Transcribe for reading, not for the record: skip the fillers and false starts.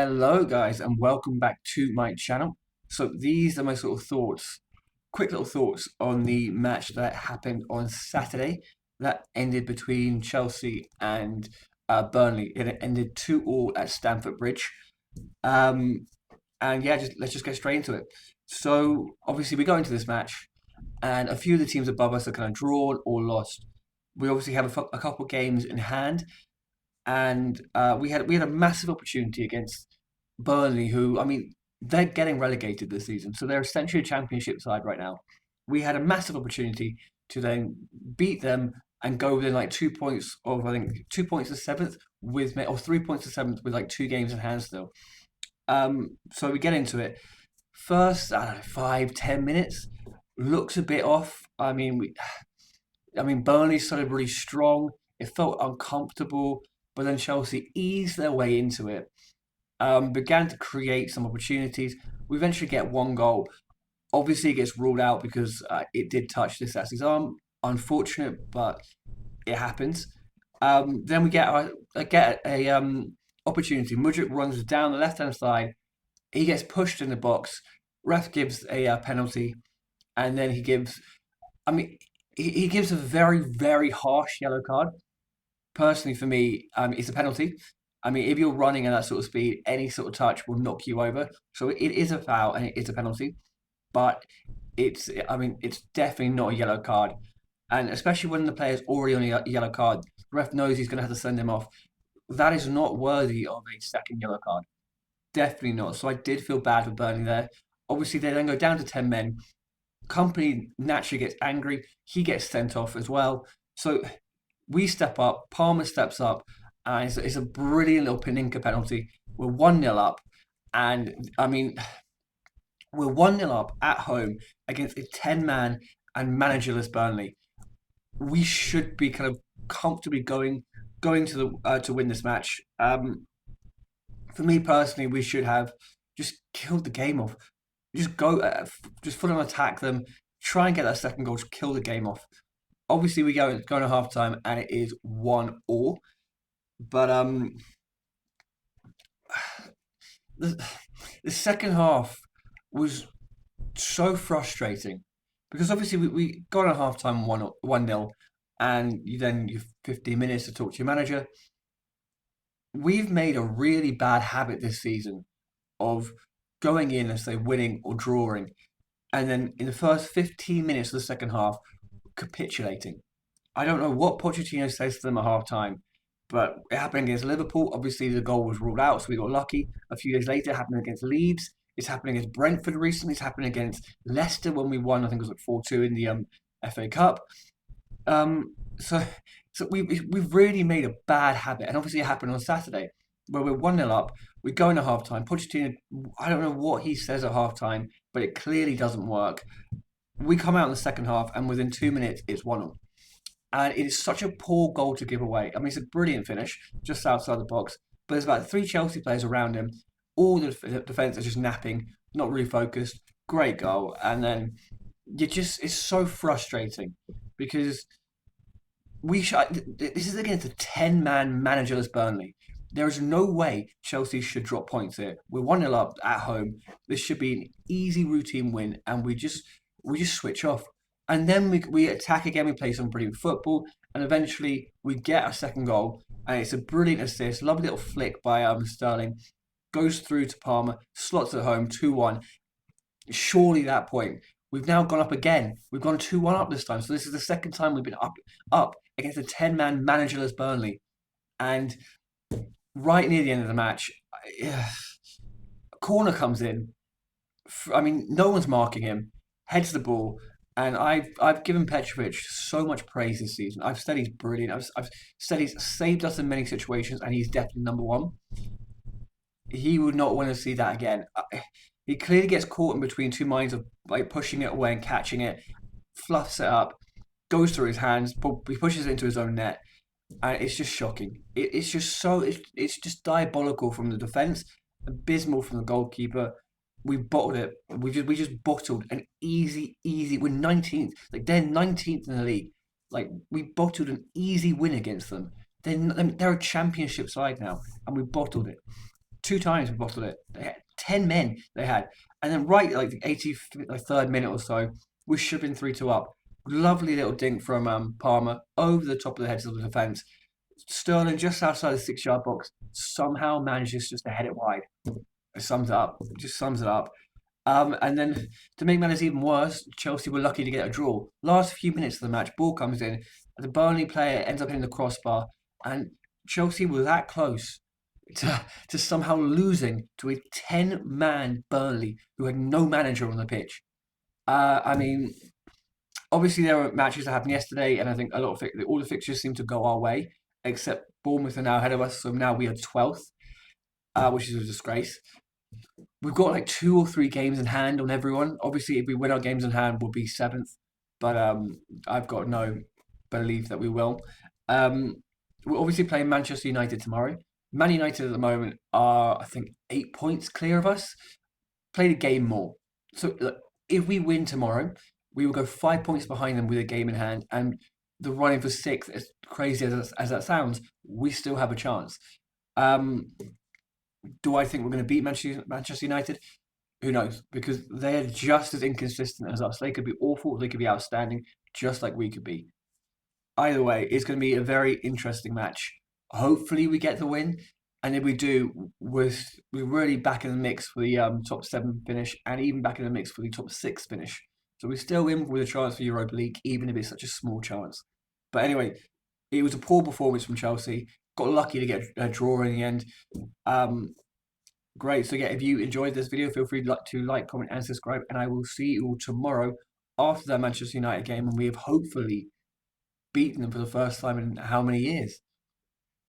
Hello, guys, and welcome back to my channel. So these are my sort of thoughts, quick little thoughts on the match that happened on Saturday that ended between Chelsea and Burnley. It ended 2-2 at Stamford Bridge. Um, and yeah, let's just get straight into it. So obviously we go into this match, and a few of the teams above us are kind of drawn or lost. We obviously have a couple games in hand, and we had a massive opportunity against Burnley, who I mean they're getting relegated this season, so they're essentially a championship side right now. We had a massive opportunity to then beat them and go within like 2 points of I think 2 points to seventh or 3 points to seventh with like two games in hand still. So we get into it. First, I don't know, 5, 10 minutes looks a bit off. I mean, Burnley started really strong. It felt uncomfortable, but then Chelsea eased their way into it, began to create some opportunities. We eventually get one goal. Obviously, it gets ruled out because it did touch this Sassy's arm. Unfortunate, but it happens. Then we get a opportunity. Mudryk runs down the left hand side. He gets pushed in the box. Ref gives a penalty, and then he gives. I mean, he gives a very harsh yellow card. Personally, for me, it's a penalty. I mean, if you're running at that sort of speed, any sort of touch will knock you over. So it is a foul and it is a penalty. But it's definitely not a yellow card. And especially when the player's already on a yellow card, the ref knows he's going to have to send him off. That is not worthy of a second yellow card. Definitely not. So I did feel bad for Burnley there. Obviously, they then go down to 10 men. Company naturally gets angry. He gets sent off as well. So we step up. Palmer steps up. And it's a brilliant little Paninka penalty. We're 1-0 up. And I mean, we're 1-0 up at home against a 10-man and managerless Burnley. We should be kind of comfortably going to win this match. For me personally, we should have just killed the game off. Just go, just full on attack them. Try and get that second goal to kill the game off. Obviously, we go into half time and it is 1-1. But the, the second half was so frustrating because obviously we got a half time 1-0, and you've 15 minutes to talk to your manager. We've made a really bad habit this season of going in and say winning or drawing, and then in the first 15 minutes of the second half, capitulating. I don't know what Pochettino says to them at half time, but it happened against Liverpool. Obviously, the goal was ruled out, so we got lucky. A few days later, it happened against Leeds. It's happening against Brentford recently. It's happening against Leicester when we won. I think it was like 4-2 in the FA Cup. Um, so so we've really made a bad habit, and obviously it happened on Saturday where we're 1-0 up. We go into half time. Pochettino, I don't know what he says at half time, but it clearly doesn't work. We come out in the second half, and within 2 minutes, it's 1-0. And it is such a poor goal to give away. I mean, it's a brilliant finish just outside the box, but there's about three Chelsea players around him. All the defence are just napping, not really focused. Great goal, and then it's so frustrating because this is against a 10-man managerless Burnley. There is no way Chelsea should drop points here. We're 1-0 up at home. This should be an easy routine win, and we just switch off. And then we attack again. We play some brilliant football, and eventually we get a second goal, and it's a brilliant assist, lovely little flick by Sterling, goes through to Palmer, slots it home, 2-1. Surely that point, we've now gone up again. We've gone 2-1 up this time. So this is the second time we've been up against a 10-man managerless Burnley. And right near the end of the match, a corner comes in. I mean, no one's marking him. Heads the ball, and I've given Petrovic so much praise this season. I've said he's brilliant. I've said he's saved us in many situations, and he's definitely number one. He would not want to see that again. He clearly gets caught in between two minds of like pushing it away and catching it, fluffs it up, goes through his hands, but he pushes it into his own net, and it's just shocking. It's just it's just diabolical from the defense, abysmal from the goalkeeper. We bottled it. We just bottled an easy. We're 19th. Like they're 19th in the league. Like we bottled an easy win against them. They're a championship side now, and we bottled it. two times we bottled it. They had 10 men they had, and then right like the 83rd minute or so, we should have been 3-2 up. Lovely little dink from Palmer over the top of the heads of the defence. Sterling just outside the 6 yard box somehow manages just to head it wide. It sums it up. It just sums it up. And then to make matters even worse, Chelsea were lucky to get a draw. Last few minutes of the match, ball comes in, the Burnley player ends up hitting the crossbar, and Chelsea were that close to somehow losing to a 10-man Burnley who had no manager on the pitch. I mean, obviously there were matches that happened yesterday, and I think a lot of all the fixtures seem to go our way, except Bournemouth are now ahead of us, so now we are 12th, which is a disgrace. We've got like 2 or 3 games in hand on everyone. Obviously, if we win our games in hand, we'll be seventh. But I've got no belief that we will. Um, we're obviously playing Manchester United tomorrow. Man United at the moment are, I think, 8 points clear of us. Played a game more. So look, if we win tomorrow, we will go 5 points behind them with a game in hand. And the running for sixth, as crazy as that sounds, we still have a chance. Um, do I think we're going to beat Manchester United? Who knows? Because they're just as inconsistent as us. They could be awful, they could be outstanding, just like we could be. Either way, it's going to be a very interesting match. Hopefully, we get the win, and if we do, we're really back in the mix for the top seven finish, and even back in the mix for the top six finish. So we're still in with a chance for Europa League, even if it's such a small chance. But anyway, it was a poor performance from Chelsea. Got lucky to get a draw in the end. Um, Great. So yeah, if you enjoyed this video, feel free to like, comment, and subscribe. And I will see you all tomorrow after that Manchester United game, and we have hopefully beaten them for the first time in how many years?